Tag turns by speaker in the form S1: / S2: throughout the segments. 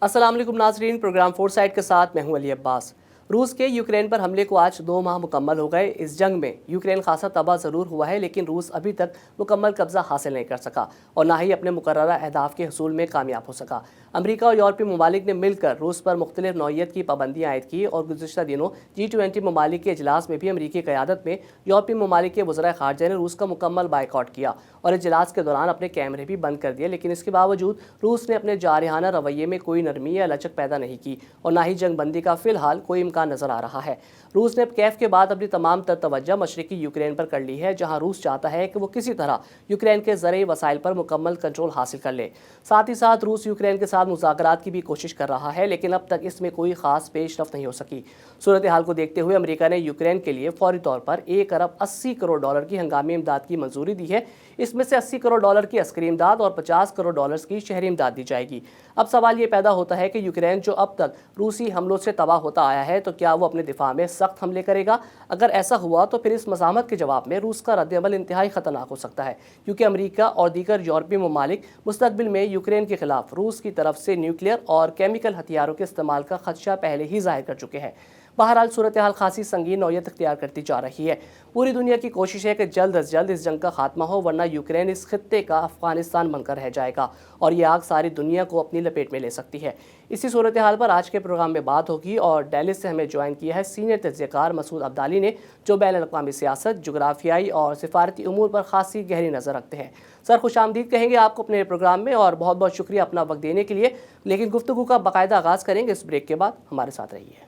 S1: السلام علیکم ناظرین، پروگرام فور سائٹ کے ساتھ میں ہوں علی عباس۔ روس کے یوکرین پر حملے کو آج 2 ماہ مکمل ہو گئے۔ اس جنگ میں یوکرین خاصا تباہ ضرور ہوا ہے، لیکن روس ابھی تک مکمل قبضہ حاصل نہیں کر سکا اور نہ ہی اپنے مقررہ اہداف کے حصول میں کامیاب ہو سکا۔ امریکہ اور یورپی ممالک نے مل کر روس پر مختلف نوعیت کی پابندیاں عائد کی اور گزشتہ دنوں G20 ممالک کے اجلاس میں بھی امریکی قیادت میں یورپی ممالک کے وزرائے خارجہ نے روس کا مکمل بائیکاٹ کیا اور اجلاس کے دوران اپنے کیمرے بھی بند کر دیے، لیکن اس کے باوجود روس نے اپنے جارحانہ رویے میں کوئی نرمی یا لچک پیدا نہیں کی اور نہ ہی جنگ بندی کا فی الحال کوئی امکان نظر آ رہا ہے۔ روس نے اب کیف کے بعد اپنی تمام تر توجہ مشرقی یوکرین پر کر لی ہے، جہاں روس چاہتا ہے کہ وہ کسی طرح یوکرین کے زرعی وسائل پر مکمل کنٹرول حاصل کر لے۔ ساتھ ہی ساتھ روس یوکرین کے ساتھ مذاکرات کی بھی کوشش کر رہا ہے، لیکن اب تک اس میں کوئی خاص پیش رفت نہیں ہو سکی۔ صورتحال کو دیکھتے ہوئے امریکہ نے یوکرین کے لیے فوری طور پر $1 ارب 80 کروڑ کی ہنگامی امداد کی منظوری دی ہے۔ اس میں سے $80 کروڑ کی عسکری امداد اور $50 کروڑ کی شہری امداد دی جائے گی۔ اب سوال یہ پیدا ہوتا ہے کہ یوکرین جو اب تک روسی حملوں سے تباہ ہوتا آیا ہے، تو کیا وہ اپنے دفاع میں سخت حملے کرے گا؟ اگر ایسا ہوا تو پھر اس مزاحمت کے جواب میں روس کا رد عمل انتہائی خطرناک ہو سکتا ہے، کیونکہ امریکہ اور دیگر یورپی ممالک مستقبل میں یوکرین کے خلاف روس کی طرف سے نیوکلیئر اور کیمیکل ہتھیاروں کے استعمال کا خدشہ پہلے ہی ظاہر کر چکے ہیں۔ بہرحال صورتحال خاصی سنگین نوعیت اختیار کرتی جا رہی ہے۔ پوری دنیا کی کوشش ہے کہ جلد از جلد اس جنگ کا خاتمہ ہو، ورنہ یوکرین اس خطے کا افغانستان بن کر رہ جائے گا اور یہ آگ ساری دنیا کو اپنی لپیٹ میں لے سکتی ہے۔ اسی صورتحال پر آج کے پروگرام میں بات ہوگی اور ڈیلس سے ہمیں جوائن کیا ہے سینئر تجزیہ کار مسعود عبدالی نے، جو بین الاقوامی سیاست، جغرافیائی اور سفارتی امور پر خاصی گہری نظر رکھتے ہیں۔ سر، خوش آمدید کہیں گے آپ کو اپنے پروگرام میں اور بہت بہت شکریہ اپنا وقت دینے کے لیے، لیکن گفتگو کا باقاعدہ آغاز کریں گے اس بریک کے بعد۔ ہمارے ساتھ رہیے۔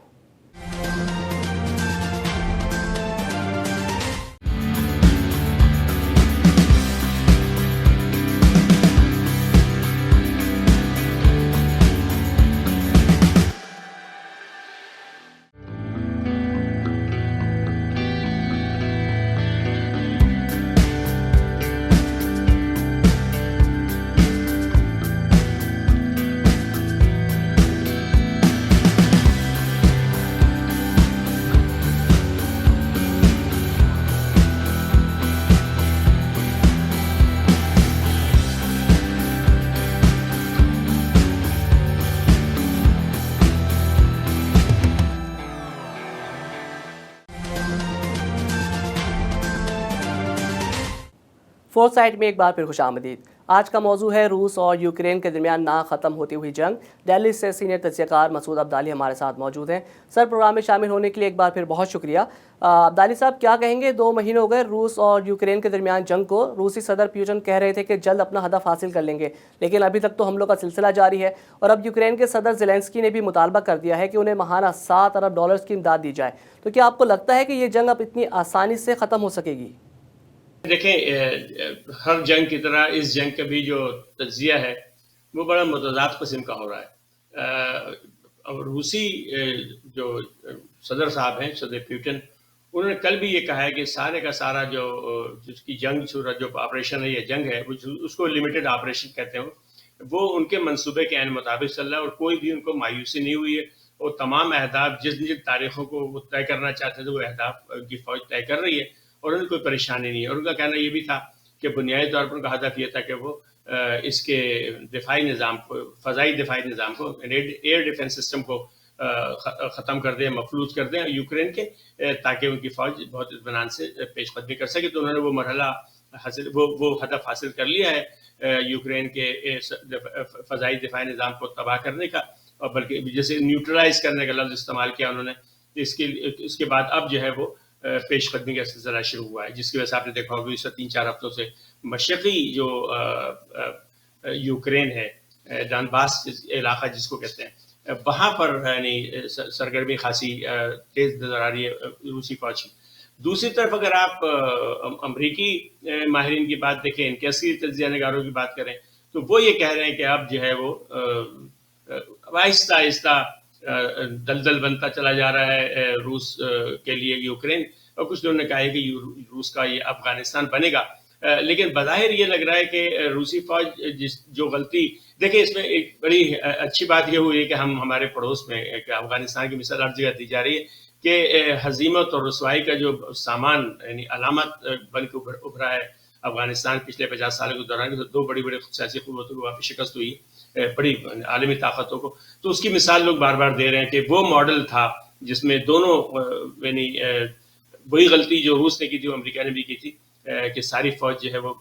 S1: فورتھ سائٹ میں ایک بار پھر خوش آمدید۔ آج کا موضوع ہے روس اور یوکرین کے درمیان نہ ختم ہوتی ہوئی جنگ۔ دہلی سے سینئر تجزیہ کار مسعود عبدالی ہمارے ساتھ موجود ہیں۔ سر، پروگرام میں شامل ہونے کے لیے ایک بار پھر بہت شکریہ۔ عبدالی صاحب، کیا کہیں گے؟ 2 مہینے ہو گئے روس اور یوکرین کے درمیان جنگ کو۔ روسی صدر پیوٹن کہہ رہے تھے کہ جلد اپنا ہدف حاصل کر لیں گے، لیکن ابھی تک تو حملوں کا سلسلہ جاری ہے، اور اب یوکرین کے صدر زیلنسکی نے بھی مطالبہ کر دیا ہے کہ انہیں ماہانہ $7 ارب کی امداد دی جائے۔ تو کیا آپ کو لگتا ہے کہ یہ جنگ اب اتنی آسانی سے ختم ہو سکے گی؟
S2: دیکھیں، ہر جنگ کی طرح اس جنگ کا بھی جو تجزیہ ہے وہ بڑا متضاد قسم کا ہو رہا ہے۔ روسی جو صدر صاحب ہیں، صدر پیوٹن، انہوں نے کل بھی یہ کہا ہے کہ سارے کا سارا جس کی جنگ جو آپریشن ہے، یہ جنگ ہے، اس کو لمیٹڈ آپریشن کہتے ہیں، وہ ان کے منصوبے کے عین مطابق چل رہا ہے اور کوئی بھی ان کو مایوسی نہیں ہوئی ہے۔ اور تمام اہداف جن تاریخوں کو وہ طے کرنا چاہتے تھے، وہ اہداف کی فوج طے کر رہی ہے اور انہیں کوئی پریشانی نہیں ہے۔ اور ان کا کہنا یہ بھی تھا کہ بنیادی طور پر ان کا ہدف یہ تھا کہ وہ اس کے دفاعی نظام کو، فضائی دفاعی نظام کو، ایئر ڈیفنس سسٹم کو ختم کر دیں، مفلوج کر دیں یوکرین کے، تاکہ ان کی فوج بہت اطمینان سے پیش قدمی کر سکے۔ تو انہوں نے وہ مرحلہ حاصل، وہ ہدف حاصل کر لیا ہے یوکرین کے فضائی دفاعی نظام کو تباہ کرنے کا، اور بلکہ جیسے نیوٹرلائز کرنے کا لفظ استعمال کیا انہوں نے۔ اس کے بعد اب جو ہے وہ پیش قدمی کا سلسلہ شروع ہوا ہے، جس کی وجہ سے آپ نے دیکھا ہوگا اس 3-4 ہفتوں سے مشرقی جو یوکرین ہے، ڈانباس علاقہ جس کو کہتے ہیں، وہاں پر یعنی سرگرمی خاصی تیز نظر آ رہی ہے روسی فوج کی۔ دوسری طرف اگر آپ امریکی ماہرین کی بات دیکھیں، ان کے عسکری تجزیہ نگاروں کی بات کریں، تو وہ یہ کہہ رہے ہیں کہ اب جو ہے وہ آہستہ آہستہ دلدل بنتا چلا جا رہا ہے روس کے لیے یوکرین، اور کچھ لوگوں نے کہا ہے کہ روس کا یہ افغانستان بنے گا۔ لیکن بظاہر یہ لگ رہا ہے کہ روسی فوج جو غلطی، دیکھیں اس میں ایک بڑی اچھی بات یہ ہوئی ہے کہ ہمارے پڑوس میں افغانستان کی مثال ہر جگہ دی جا رہی ہے کہ ہزیمت اور رسوائی کا جو سامان، یعنی علامت بن کے ابھرا ہے افغانستان پچھلے 50 سال کے دوران، 2 بڑی سیاسی قوتوں کو وہاں پہ شکست ہوئی۔ بڑی عالمی طاقتوں کو. تو اس کی مثال لوگ بار بار دے رہے ہیں کہ وہ ماڈل تھا جس میں دونوں یعنی وہی غلطی جو روس نے کی تھی وہ امریکہ نے بھی کی تھی کہ ساری فوج جو ہے وہ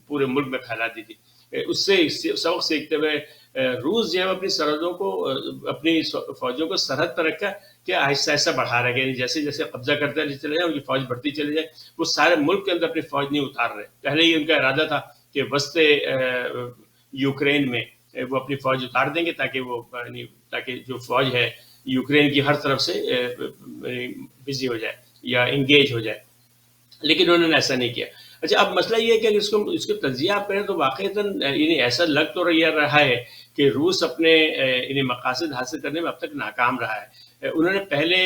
S2: پورے ملک میں پھیلا دی تھی. اس سے سبق سیکھتے ہوئے روس جو ہے اپنی سرحدوں کو اپنی فوجوں کو سرحد پر رکھا کہ آہستہ آہستہ بڑھا رہے گا. جیسے جیسے قبضہ کرتے چلے جائیں ان کی فوج بڑھتی چلی جائے. وہ سارے ملک کے اندر اپنی فوج نہیں اتار رہے. پہلے ہی ان کا ارادہ تھا کہ وسط یوکرین میں وہ اپنی فوج اتار دیں گے تاکہ جو فوج ہے یوکرین کی ہر طرف سے بزی ہو جائے یا انگیج ہو جائے. لیکن انہوں نے ایسا نہیں کیا. اچھا اب مسئلہ یہ ہے کہ اس کو تجزیہ آپ کریں تو واقعتاً یعنی ایسا لگ تو رہا ہے کہ روس اپنے یعنی مقاصد حاصل کرنے میں اب تک ناکام رہا ہے. انہوں نے پہلے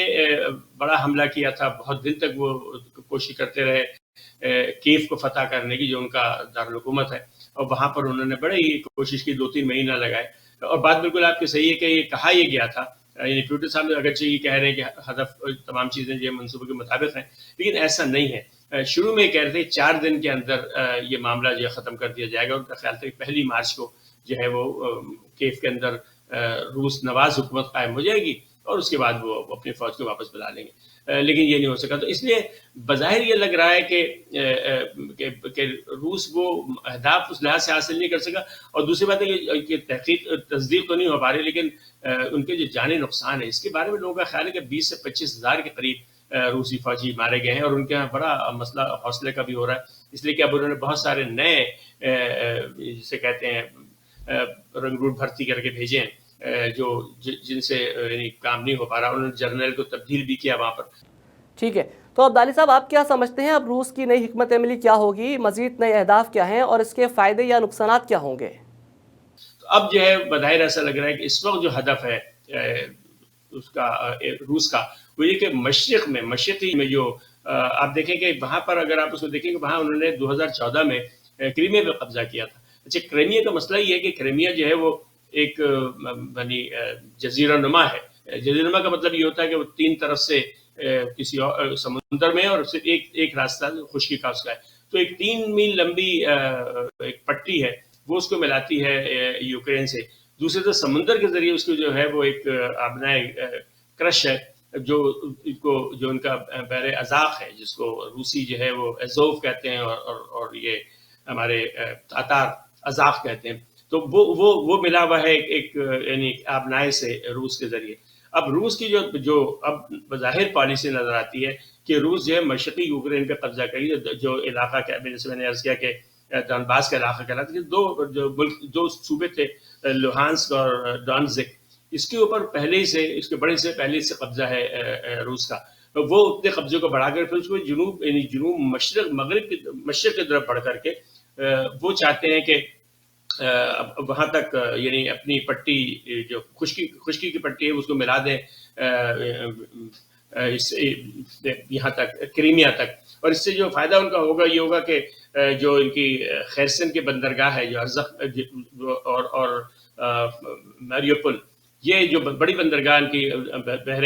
S2: بڑا حملہ کیا تھا, بہت دن تک وہ کوشش کرتے رہے کیف کو فتح کرنے کی جو ان کا دارالحکومت ہے, اور وہاں پر انہوں نے بڑی کوشش کی, 2-3 مہینہ لگائے. اور بات بالکل آپ کی صحیح ہے کہ یہ کہا یہ گیا تھا, یعنی پیوٹن صاحب اگرچہ یہ کہہ رہے ہیں کہ ہدف تمام چیزیں جو منصوبے کے مطابق ہیں, لیکن ایسا نہیں ہے. شروع میں کہہ رہے تھے 4 دن کے اندر یہ معاملہ جو ہے ختم کر دیا جائے گا. ان کا خیال تھا کہ 1 مارچ کو جو ہے وہ کیف کے اندر روس نواز حکومت قائم ہو جائے گی اور اس کے بعد وہ اپنی فوج کو واپس بلا لیں گے. لیکن یہ نہیں ہو سکا. تو اس لیے بظاہر یہ لگ رہا ہے کہ روس وہ اہداف اس لحاظ سے حاصل نہیں کر سکا. اور دوسری بات ہے کہ تحقیق تصدیق تو نہیں ہو پا رہی, لیکن ان کے جو جانی نقصان ہے اس کے بارے میں لوگوں کا خیال ہے کہ 20 سے 25 ہزار کے قریب روسی فوجی مارے گئے ہیں. اور ان کے یہاں بڑا مسئلہ حوصلے کا بھی ہو رہا ہے, اس لیے کہ اب انہوں نے بہت سارے نئے جسے کہتے ہیں رنگروٹ بھرتی کر کے بھیجے ہیں جن سے یعنی کام نہیں ہو پا رہا. انہوں نے جرنیل کو تبدیل بھی کیا وہاں پر.
S1: ٹھیک ہے, تو عبدالی صاحب آپ کیا سمجھتے ہیں اب روس کی نئی حکمت عملی کیا ہوگی, مزید نئے اہداف کیا ہیں اور اس کے فائدے یا نقصانات کیا ہوں گے؟
S2: تو اب جو ہے بظاہر ایسا لگ رہا ہے کہ اس وقت جو ہدف ہے اس کا روس کا وہ یہ کہ مشرقی میں جو آپ دیکھیں کہ وہاں پر اگر آپ اس کو دیکھیں کہ وہاں انہوں نے 2014 میں کریمیا پہ قبضہ کیا تھا. اچھا کریمیا کا مسئلہ یہ ہے کہ کریمیا جو ہے وہ ایک یعنی جزیرہ نما ہے. جزیرہ نما کا مطلب یہ ہوتا ہے کہ وہ 3 طرف سے کسی سمندر میں اور صرف ایک راستہ خشکی کا اس کا ہے. تو ایک 3 میل لمبی ایک پٹی ہے, وہ اس کو ملاتی ہے یوکرین سے. دوسرے طرف سمندر کے ذریعے اس کو جو ہے وہ ایک آبنائے کرش ہے جو ان کا بحر ازاق ہے, جس کو روسی جو ہے وہ ایزوف کہتے ہیں اور یہ ہمارے تاتار ازاق کہتے ہیں. تو وہ ملا ہوا ہے ایک یعنی آبنائے سے روس کے ذریعے. اب روس کی جو اب بظاہر پالیسی نظر آتی ہے کہ روس جو ہے مشرقی یوکرین پہ قبضہ کری, جو علاقہ جیسے میں نے عرض کیا کہ ڈونباس کا علاقہ کہلاتا ہے, 2 صوبے تھے لوہانسک اور ڈونزک, اس کے اوپر پہلے سے اس کے بڑے سے پہلے سے قبضہ ہے روس کا. وہ اپنے قبضے کو بڑھا کر پھر اس کو جنوب مشرق کی طرف بڑھ کر کے وہ چاہتے ہیں کہ وہاں تک یعنی اپنی پٹی جو خشکی کی پٹی ہے اس کو ملا دیں یہاں تک کریمیا تک. اور اس سے جو فائدہ ان کا ہوگا یہ ہوگا کہ جو ان کی خیرسن کے بندرگاہ ہے جو ارزق اور میریوپول, یہ جو بڑی بندرگاہ ان کی بحر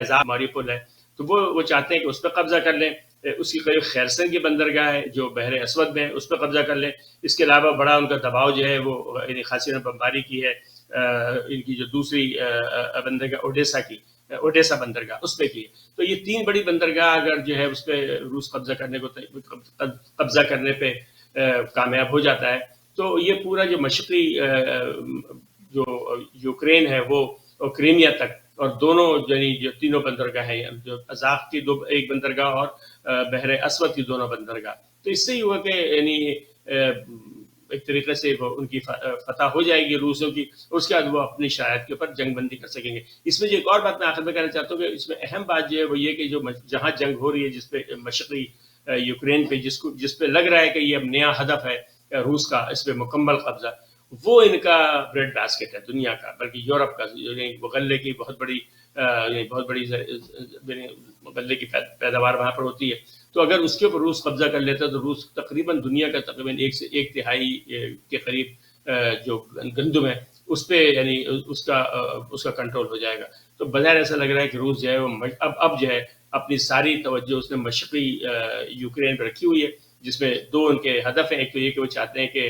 S2: ازاق میریوپول ہے, تو وہ چاہتے ہیں کہ اس پہ قبضہ کر لیں. اس کی قریب خیرسن کی بندرگاہ ہے جو بحر اسود میں, اس پہ قبضہ کر لیں. اس کے علاوہ بڑا ان کا دباؤ جو ہے وہ یعنی خاصی نے بمباری کی ہے ان کی جو دوسری بندرگاہ اوڈیسا بندرگاہ اس پہ کی ہے. تو یہ 3 بڑی بندرگاہ اگر جو ہے اس پہ روس قبضہ کرنے پہ کامیاب ہو جاتا ہے تو یہ پورا جو مشرقی جو یوکرین ہے وہ کریمیا تک, اور دونوں یعنی جو 3 بندرگاہ ہیں جو ازاق کی ایک بندرگاہ اور بحر اسود کی 2 بندرگاہ, تو اس سے ہی ہوا کہ یعنی ایک طریقے سے وہ ان کی فتح ہو جائے گی روسوں کی, اس کے بعد وہ اپنی شرائط کے اوپر جنگ بندی کر سکیں گے. اس میں جو ایک اور بات میں آخر میں کہنا چاہتا ہوں کہ اس میں اہم بات جو ہے وہ یہ کہ جو جہاں جنگ ہو رہی ہے جس پہ مشرقی یوکرین پہ جس پہ لگ رہا ہے کہ یہ اب نیا ہدف ہے روس کا اس پہ مکمل قبضہ, وہ ان کا بریڈ باسکٹ ہے دنیا کا, بلکہ یورپ کا. غلے کی بہت بڑی غلے کی پیداوار وہاں پر ہوتی ہے. تو اگر اس کے اوپر روس قبضہ کر لیتا ہے تو روس تقریباً دنیا کا تقریباً 1/3 کے قریب جو گندم ہے اس پہ یعنی اس کا کنٹرول ہو جائے گا. تو بظاہر ایسا لگ رہا ہے کہ روس جو ہے وہ اب جو ہے اپنی ساری توجہ اس نے مشرقی یوکرین پہ رکھی ہوئی ہے, جس میں 2 ان کے ہدف ہیں. ایک تو یہ کہ وہ چاہتے ہیں کہ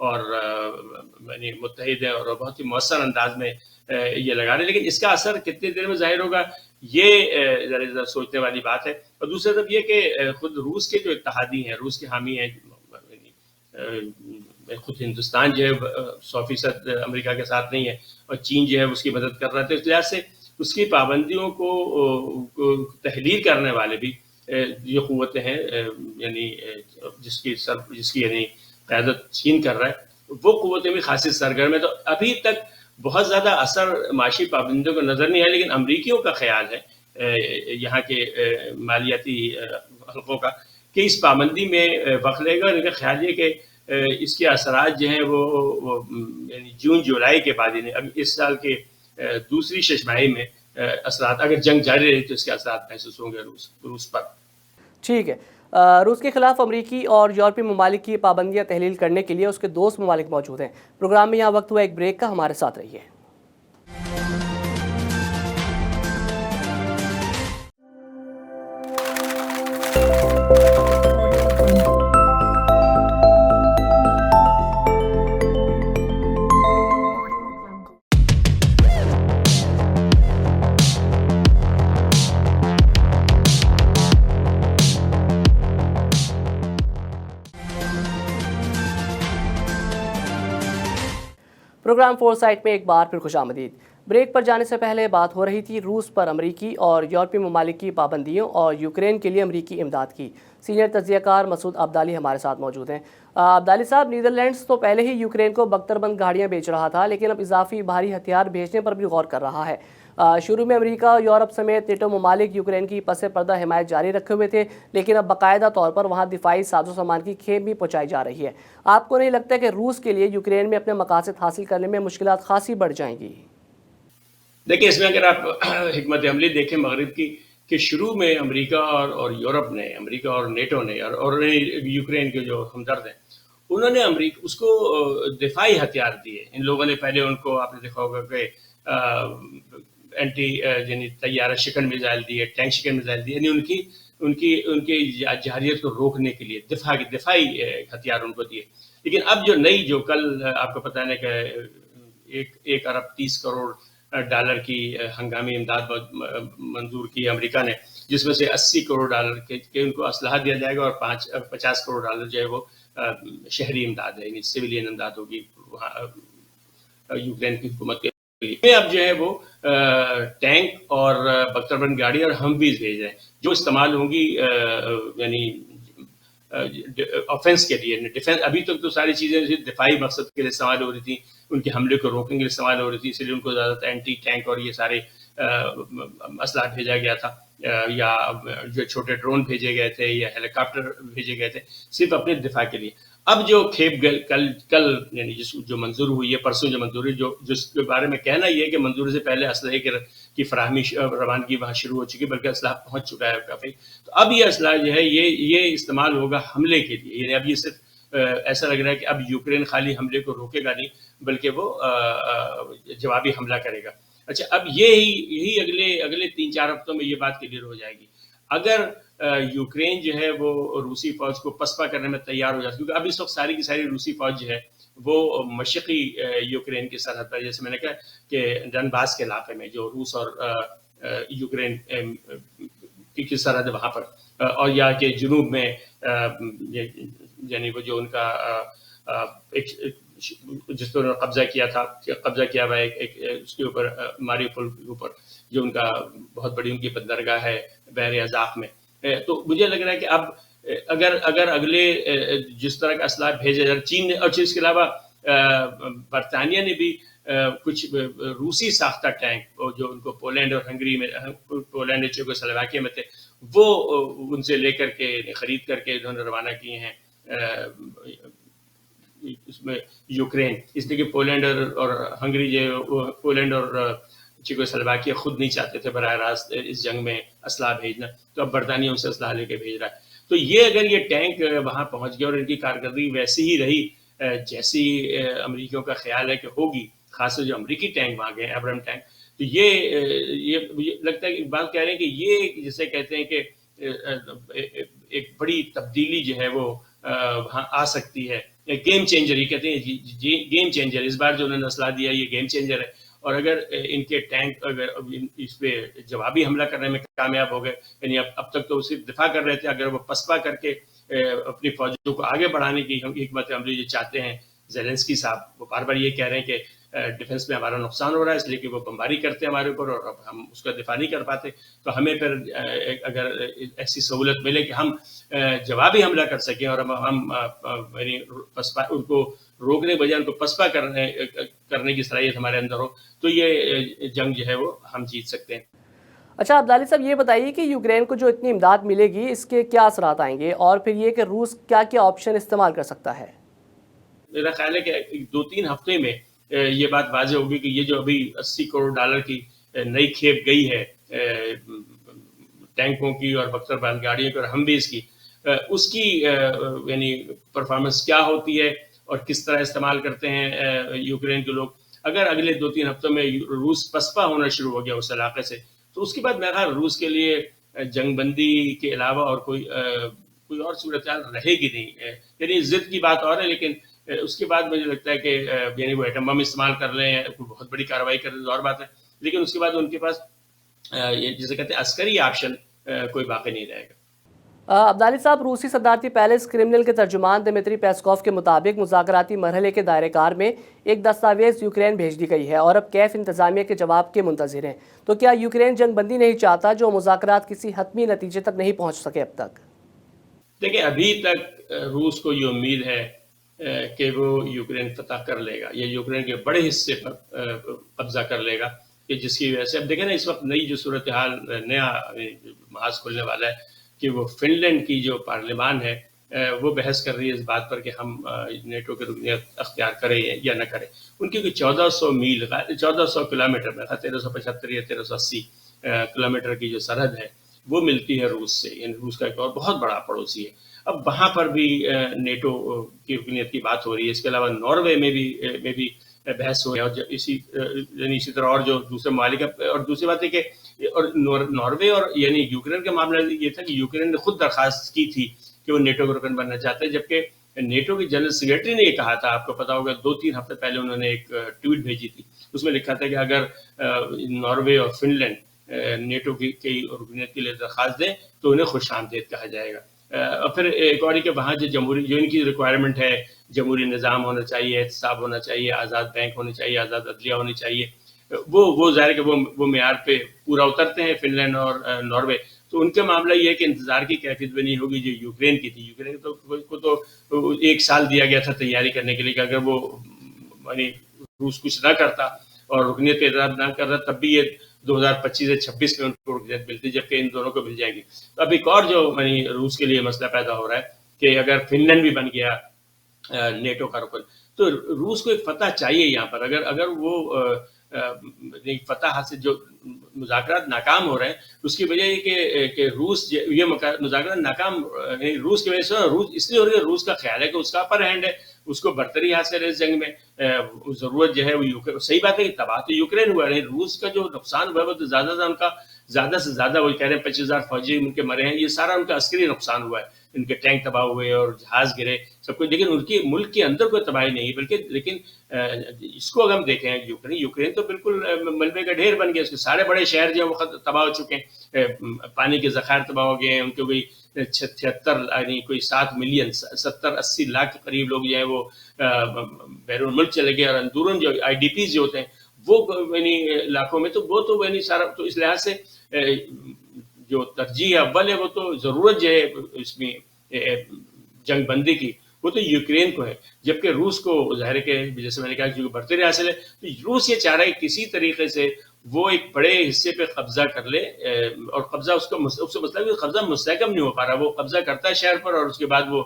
S2: اور یعنی متحد ہیں اور بہت ہی مؤثر انداز میں یہ لگا رہے ہیں، لیکن اس کا اثر کتنے دیر میں ظاہر ہوگا یہ ذرا سوچنے والی بات ہے. اور دوسری طرف یہ کہ خود روس کے جو اتحادی ہیں، روس کے حامی ہیں، خود ہندوستان جو ہے 100% امریکہ کے ساتھ نہیں ہے، اور چین جو ہے اس کی مدد کر رہا تھا، اس لحاظ سے اس کی پابندیوں کو تحلیل کرنے والے بھی یہ قوتیں ہیں، یعنی جس کی یعنی قیادت چین کر رہا ہے، وہ قوتیں بھی خاصی سرگرم ہیں. تو ابھی تک بہت زیادہ اثر معاشی پابندیوں کو نظر نہیں آیا، لیکن امریکیوں کا خیال ہے یہاں کے مالیاتی حلقوں کا کہ اس پابندی میں وقت لگے گا. اور ان کا خیال یہ کہ اس کے اثرات جو ہیں وہ یعنی جون جولائی کے بعد، یعنی اب اس سال کے دوسری ششماہی میں اثرات، اگر جنگ جاری رہی تو اس کے اثرات محسوس ہوں گے روس پر.
S1: ٹھیک ہے. روس کے خلاف امریکی اور یورپی ممالک کی پابندیاں تحلیل کرنے کے لیے اس کے دوست ممالک موجود ہیں. پروگرام میں یہاں وقت ہوا ایک بریک کا، ہمارے ساتھ رہیے. پروگرام فور سائٹ میں ایک بار پھر خوش آمدید. بریک پر جانے سے پہلے بات ہو رہی تھی روس پر امریکی اور یورپی ممالک کی پابندیوں اور یوکرین کے لیے امریکی امداد کی. سینئر تجزیہ کار مسعود عبدالی ہمارے ساتھ موجود ہیں. عبدالی صاحب، نیدرلینڈز تو پہلے ہی یوکرین کو بختر بند گاڑیاں بیچ رہا تھا، لیکن اب اضافی بھاری ہتھیار بھیجنے پر بھی غور کر رہا ہے. شروع میں امریکہ، یورپ سمیت نیٹو ممالک یوکرین کی پس پردہ حمایت جاری رکھے ہوئے تھے، لیکن اب باقاعدہ طور پر وہاں دفاعی ساز و سامان کی کھیپ بھی پہنچائی جا رہی ہے. آپ کو نہیں لگتا کہ روس کے لیے یوکرین میں اپنے مقاصد حاصل کرنے میں مشکلات خاصی بڑھ جائیں گی؟
S2: دیکھیں، اس میں اگر آپ حکمت عملی دیکھیں مغرب کی، کہ شروع میں امریکہ اور یورپ نے، امریکہ اور نیٹو نے اور یوکرین کے جو ہمدرد ہیں، انہوں نے امریکہ اس کو دفاعی ہتھیار دیے. ان لوگوں نے پہلے ان کو، آپ نے دیکھا ہوگا کہ اینٹی یعنی طیارہ شکن میزائل دیے، ٹینک شکن میزائل دیے، یعنی ان کی جارحیت کو روکنے کے لیے دفاعی ہتھیار ان کو دیے. لیکن اب جو کل آپ کو پتہ ہے کہ 1.30 ارب کی ہنگامی امداد منظور کی امریکہ نے، جس میں سے $80 کے ان کو اسلحہ دیا جائے گا، اور $50 جو ہے وہ شہری امداد ہے، یعنی سویلین امداد ہوگی وہاں یوکرین کی حکومت کے لیے. اب جو ہے وہ ٹینک اور بختر بند گاڑی اور ہمویز بھیج رہے ہیں، جو استعمال ہوں گی یعنی آفینس کے لیے، ڈیفینس. ابھی تک تو ساری چیزیں دفاعی مقصد کے لیے استعمال ہو رہی تھیں، ان کے حملے کو روکنے کے لیے استعمال ہو رہی تھی، اس لیے ان کو زیادہ تر اینٹی ٹینک اور یہ سارے اسلحہ بھیجا گیا تھا، یا جو چھوٹے ڈرون بھیجے گئے تھے یا ہیلی کاپٹر بھیجے گئے تھے، صرف اپنے دفاع کے لیے. اب جو کھیپ کل یعنی جو منظور ہوئی ہے، پرسوں جو منظور ہوئی، جس کے بارے میں کہنا یہ ہے کہ منظور سے پہلے اسلحے کی فراہمی روانگی وہاں شروع ہو چکی، بلکہ اسلحہ پہنچ چکا ہے کافی. تو اب یہ اسلحہ جو ہے یہ استعمال ہوگا حملے کے لیے. یعنی اب یہ صرف ایسا لگ رہا ہے کہ اب یوکرین خالی حملے کو روکے گا نہیں، بلکہ وہ جوابی حملہ کرے گا. اچھا، اب یہی اگلے 3-4 ہفتوں میں یہ بات کلیئر ہو جائے گی. اگر یوکرین جو ہے وہ روسی فوج کو پسپا کرنے میں تیار ہو جاتی، کیونکہ اب اس وقت ساری کی ساری روسی فوج جو ہے وہ مشرقی یوکرین کی سرحد پر، جیسے میں نے کہا کہ ڈنباس کے علاقے میں جو روس اور یوکرین کی سرحد ہے وہاں پر، اور یا کہ جنوب میں یعنی وہ جو ان کا جس پر قبضہ کیا ہوا ہے اس کے اوپر، ماریوپول کے اوپر، جو ان کا بہت بڑی ان کی بندرگاہ ہے بحر ازاف میں. تو مجھے لگ رہا ہے کہ اب اگر اگلے جس طرح کا اسلحہ بھیجا جائے، چین نے، اور اس کے علاوہ برطانیہ نے بھی کچھ روسی ساختہ ٹینک جو ان کو پولینڈ اور ہنگری میں، پولینڈ چیکوسلوواکیہ میں تھے، وہ ان سے لے کر کے، خرید کر کے انہوں نے روانہ کیے ہیں اس میں یوکرین. اس لیے کہ پولینڈ اور ہنگری جو، پولینڈ اور چیکوسلوواکیہ خود نہیں چاہتے تھے براہ راست اس جنگ میں اسلحہ بھیجنا، تو اب برطانیہ ان سے اسلحہ لے کے بھیج رہا ہے. تو اگر یہ ٹینک وہاں پہنچ گیا اور ان کی کارکردگی ویسی ہی رہی جیسی امریکیوں کا خیال ہے کہ ہوگی، خاص طور جو امریکی ٹینک وہاں گئے، ایبرام ٹینک، تو یہ مجھے لگتا ہے کہ بات کہہ رہے ہیں کہ یہ جسے کہتے ہیں کہ ایک بڑی تبدیلی جو ہے وہ وہاں آ سکتی ہے گیم چینجر، یہ کہتے ہیں گیم چینجر، اس بار جو انہوں نے اسلحہ دیا یہ گیم چینجر ہے. اور اگر ان کے ٹینک اگر اس پہ جوابی حملہ کرنے میں کامیاب ہو گئے، یعنی اب تک تو وہ صرف دفاع کر رہے تھے، اگر وہ پسپا کر کے اپنی فوجوں کو آگے بڑھانے کی حکمت عملی جو چاہتے ہیں زیلنسکی صاحب، وہ بار بار یہ کہہ رہے ہیں کہ ڈیفنس میں ہمارا نقصان ہو رہا ہے اس لیے کہ وہ بمباری کرتے ہیں ہمارے اوپر اور اب ہم اس کا دفاع نہیں کر پاتے، تو ہمیں پھر اگر ایسی سہولت ملے کہ ہم جوابی حملہ کر سکیں اور ہم یعنی ان کو روکنے بجائے ان کو پسپا کرنے کی صلاحیت ہمارے اندر ہو، تو یہ جنگ جو ہے وہ ہم جیت سکتے ہیں.
S1: اچھا عبدالعلی صاحب، یہ بتائیے کہ یوکرین کو جو اتنی امداد ملے گی اس کے کیا اثرات آئیں گے، اور پھر یہ کہ روس کیا کیا آپشن استعمال کر سکتا ہے؟
S2: میرا خیال ہے کہ 2-3 ہفتے میں یہ بات واضح ہوگی کہ یہ جو ابھی $80 کروڑ کی نئی کھیپ گئی ہے ٹینکوں کی اور بختر بند گاڑیوں کی اور ہمویز کی، اس کی یعنی پرفارمنس کیا ہوتی ہے اور کس طرح استعمال کرتے ہیں یوکرین کے لوگ. اگر اگلے 2-3 ہفتوں میں روس پسپا ہونا شروع ہو گیا اس علاقے سے، تو اس کے بعد میرا خیال روس کے لیے جنگ بندی کے علاوہ اور کوئی اور صورتحال رہے گی نہیں. یعنی ضد کی بات اور ہے، لیکن اس کے بعد مجھے لگتا ہے کہ یعنی وہ ایٹم بم استعمال کر لیں، کوئی بہت بڑی کارروائی کر لیں، اور بات ہے، لیکن اس کے بعد ان کے پاس جسے کہتے ہیں عسکری آپشن کوئی باقی نہیں رہے گا.
S1: عبدالعلی صاحب، روسی صدارتی پیلس کرملن کے ترجمان دمیتری پیسکوف کے مطابق مذاکراتی مرحلے کے دائرہ کار میں ایک دستاویز یوکرین بھیج دی گئی ہے اور اب کیف انتظامیہ کے جواب کے منتظر ہیں. تو کیا یوکرین جنگ بندی نہیں چاہتا جو مذاکرات کسی حتمی نتیجے تک نہیں پہنچ سکے اب تک؟
S2: دیکھیں، ابھی تک روس کو یہ امید ہے کہ وہ یوکرین فتح کر لے گا یا یوکرین کے بڑے حصے پر قبضہ کر لے گا، کہ جس کی وجہ سے اب دیکھیں نا اس وقت نئی جو صورتحال نیا محاذ کھلنے والا ہے کہ وہ فن لینڈ کی جو پارلیمان ہے وہ بحث کر رہی ہے اس بات پر کہ ہم نیٹو کی رکنیت اختیار کریں یا نہ کریں. ان کی 1400 کلومیٹر میں 1375 یا 1380 کلومیٹر کی جو سرحد ہے وہ ملتی ہے روس سے، یعنی روس کا ایک اور بہت بڑا پڑوسی ہے. اب وہاں پر بھی نیٹو کی رکنیت کی بات ہو رہی ہے. اس کے علاوہ ناروے میں بھی بحث ہو رہی ہے، اور اسی طرح اور جو دوسرے ممالک. اور دوسری بات ہے کہ اور ناروے اور یعنی یوکرین کا معاملہ یہ تھا کہ یوکرین نے خود درخواست کی تھی کہ وہ نیٹو کا رکن بننا چاہتے ہیں، جبکہ نیٹو کی جنرل سیکرٹری نے یہ کہا تھا، آپ کو پتا ہوگا 2-3 ہفتے پہلے انہوں نے ایک ٹویٹ بھیجی تھی، اس میں لکھا تھا کہ اگر ناروے اور فن لینڈ نیٹو کی رکنیت کے لیے درخواست دیں تو انہیں خوش آمدید کہا جائے گا. اور پھر ایک اور کہ وہاں جو ان کی ریکوائرمنٹ ہے، جمہوری نظام ہونا چاہیے، احتساب ہونا چاہیے، آزاد بینک ہونے چاہیے، آزاد عدلیہ ہونی چاہیے، وہ ظاہر ہے کہ وہ معیار پہ پورا اترتے ہیں فن لینڈ اور ناروے. تو ان کا معاملہ یہ ہے کہ انتظار کی کیفیت بھی نہیں ہوگی جو یوکرین کی تھی. یوکرین کو تو 1 سال دیا گیا تھا تیاری کرنے کے لیے کہ اگر وہ یعنی روس کچھ نہ کرتا اور رکنیت کا اعتراض نہ کرتا تب بھی یہ 2025 سے 26 میں ان کو رکنیت ملتی، جبکہ ان دونوں کو مل جائے گی. تو اب ایک اور جو یعنی روس کے لیے مسئلہ پیدا ہو رہا ہے کہ اگر فن لینڈ بھی بن گیا نیٹو کا رکن تو روس کو ایک فتح چاہیے یہاں پر. اگر وہ فتح حاصل، جو مذاکرات ناکام ہو رہے ہیں اس کی وجہ یہ کہ روس یہ مذاکرات ناکام روس کی وجہ سے روس اس لیے ہو رہی ہے. روس کا خیال ہے کہ اس کا اپر ہینڈ ہے، اس کو برتری حاصل ہے اس جنگ میں. ضرورت جو ہے وہ صحیح بات ہے کہ تباہ تو یوکرین ہوا ہے، روس کا جو نقصان ہوا ہے وہ تو زیادہ سے زیادہ وہ کہہ رہے ہیں 25,000 فوجی ان کے مرے ہیں. یہ سارا ان کا عسکری نقصان ہوا ہے، ان کے ٹینک تباہ ہوئے اور جہاز گرے سب کچھ، لیکن ان کی ملک کے اندر کوئی تباہی نہیں، بلکہ لیکن اس کو اگر ہم دیکھیں یوکرین تو بالکل ملبے کا ڈھیر بن گیا. اس کے سارے بڑے شہر جو ہیں وہ تباہ ہو چکے ہیں، پانی کے ذخائر تباہ ہو گئے ہیں. ان کے کوئی 76 یعنی کوئی 7 ملین 70-80 لاکھ کے قریب لوگ جو ہیں وہ بیرون ملک چلے گئے، اور اندرون جو IDPs جو ہوتے ہیں وہ یعنی علاقوں میں، تو وہ تو یعنی سارا تو اس لحاظ سے جو ترجیح اول ہے وہ تو ضرورت جو ہے اس میں جنگ بندی کی وہ تو یوکرین کو ہے، جبکہ روس کو ظاہر ہے کہ جیسے میں نے کہا کہ برتری حاصل ہے. تو روس یہ چاہ رہا ہے کہ کسی طریقے سے وہ ایک بڑے حصے پہ قبضہ کر لے، اور قبضہ اس سے مطلب قبضہ مستحکم نہیں ہو پا رہا، وہ قبضہ کرتا ہے شہر پر اور اس کے بعد وہ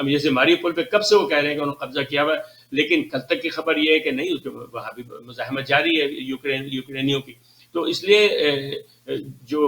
S2: جیسے ماری پول پہ کب سے وہ کہہ رہے ہیں کہ انہوں نے قبضہ کیا ہوا ہے، لیکن کل تک کی خبر یہ ہے کہ نہیں، اس کے وہاں بھی مزاحمت جاری ہے یوکرینیوں کی. تو اس لیے جو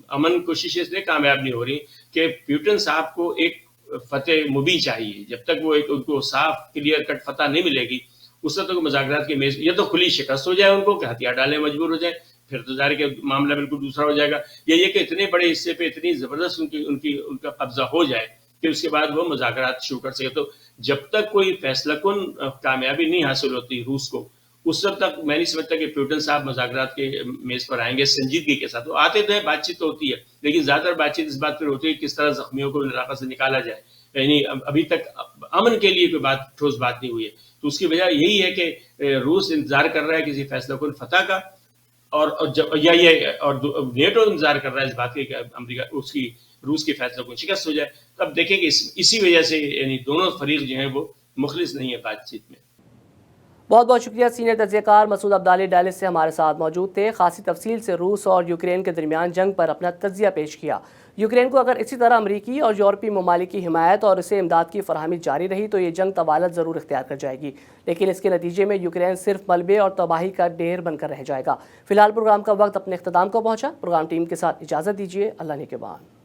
S2: امن کوششیں اس لیے کامیاب نہیں ہو رہی کہ پیوٹن صاحب کو ایک فتح مبین چاہیے. جب تک وہ ان کو صاف کلیئر کٹ فتح نہیں ملے گی اس وقت تک مذاکرات کی میز یا تو کھلی شکست ہو جائے ان کو کہ ہتھیار ڈالنے مجبور ہو جائے، پھر تو ظاہر کہ معاملہ بالکل دوسرا ہو جائے گا، یا یہ کہ اتنے بڑے حصے پہ اتنی زبردست ان کا قبضہ ہو جائے کہ اس کے بعد وہ مذاکرات شروع کر سکے. تو جب تک کوئی فیصلہ کن کامیابی نہیں حاصل ہوتی روس کو، اس وقت تک میں نہیں سمجھتا کہ پیوٹن صاحب مذاکرات کے میز پر آئیں گے سنجیدگی کے ساتھ. وہ آتے تو ہیں، بات چیت تو ہوتی ہے، لیکن زیادہ تر بات چیت اس بات پر ہوتی ہے کہ کس طرح زخمیوں کو علاقہ سے نکالا جائے. یعنی ابھی تک امن کے لیے کوئی ٹھوس بات نہیں ہوئی ہے. تو اس کی وجہ یہی ہے کہ روس انتظار کر رہا ہے کسی فیصلہ کن فتح کا، اور نیٹو انتظار کر رہا ہے اس بات کے کہ امریکہ روس کی فیصلہ کن شکست ہو جائے. تو اب دیکھیں کہ اسی وجہ سے یعنی دونوں فریق جو ہیں وہ مخلص نہیں ہے بات چیت میں.
S1: بہت بہت شکریہ. سینئر تجزیہ کار مسعود عبدالی ڈیلس سے ہمارے ساتھ موجود تھے. خاصی تفصیل سے روس اور یوکرین کے درمیان جنگ پر اپنا تجزیہ پیش کیا. یوکرین کو اگر اسی طرح امریکی اور یورپی ممالک کی حمایت اور اسے امداد کی فراہمی جاری رہی تو یہ جنگ طوالت ضرور اختیار کر جائے گی، لیکن اس کے نتیجے میں یوکرین صرف ملبے اور تباہی کا ڈھیر بن کر رہ جائے گا. فی الحال پروگرام کا وقت اپنے اختتام کو پہنچا. پروگرام ٹیم کے ساتھ اجازت دیجیے. اللہ نگہبان.